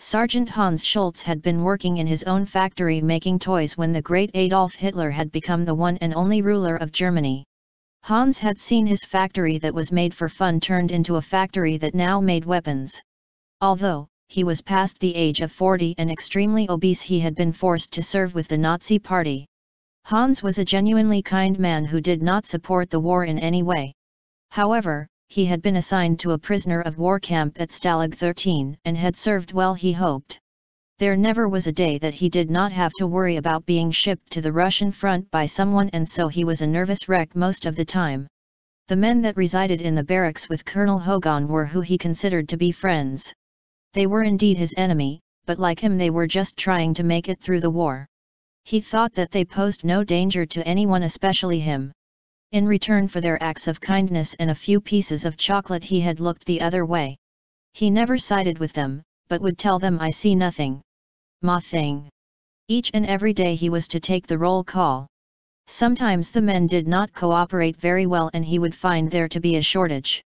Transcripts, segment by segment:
Sergeant Hans Schultz had been working in his own factory making toys when the great Adolf Hitler had become the one and only ruler of Germany. Hans had seen his factory that was made for fun turned into a factory that now made weapons. Although he was past the age of 40 and extremely obese, he had been forced to serve with the Nazi Party. Hans was a genuinely kind man who did not support the war in any way. However, he had been assigned to a prisoner of war camp at Stalag 13 and had served well, he hoped. There never was a day that he did not have to worry about being shipped to the Russian front by someone, and so he was a nervous wreck most of the time. The men that resided in the barracks with Colonel Hogan were who he considered to be friends. They were indeed his enemy, but like him they were just trying to make it through the war. He thought that they posed no danger to anyone, especially him. In return for their acts of kindness and a few pieces of chocolate, he had looked the other way. He never sided with them, but would tell them, "I see nothing. Ma thing." Each and every day he was to take the roll call. Sometimes the men did not cooperate very well and he would find there to be a shortage.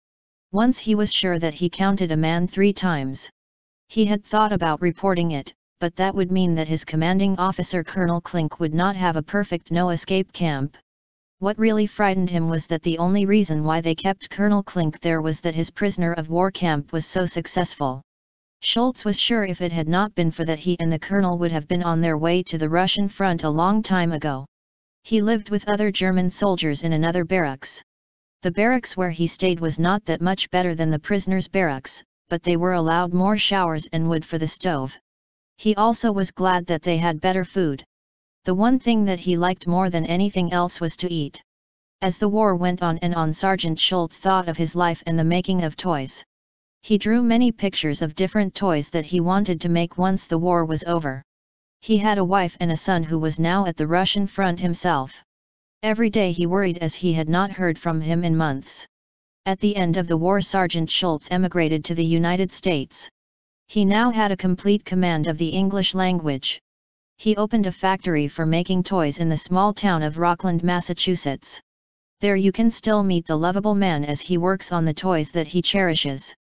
Once he was sure that he counted a man 3 times. He had thought about reporting it, but that would mean that his commanding officer Colonel Klink would not have a perfect no-escape camp. What really frightened him was that the only reason why they kept Colonel Klink there was that his prisoner of war camp was so successful. Schultz was sure if it had not been for that, he and the colonel would have been on their way to the Russian front a long time ago. He lived with other German soldiers in another barracks. The barracks where he stayed was not that much better than the prisoners' barracks, but they were allowed more showers and wood for the stove. He also was glad that they had better food. The one thing that he liked more than anything else was to eat. As the war went on and on, Sergeant Schultz thought of his life and the making of toys. He drew many pictures of different toys that he wanted to make once the war was over. He had a wife and a son who was now at the Russian front himself. Every day he worried as he had not heard from him in months. At the end of the war, Sergeant Schultz emigrated to the United States. He now had a complete command of the English language. He opened a factory for making toys in the small town of Rockland, Massachusetts. There you can still meet the lovable man as he works on the toys that he cherishes.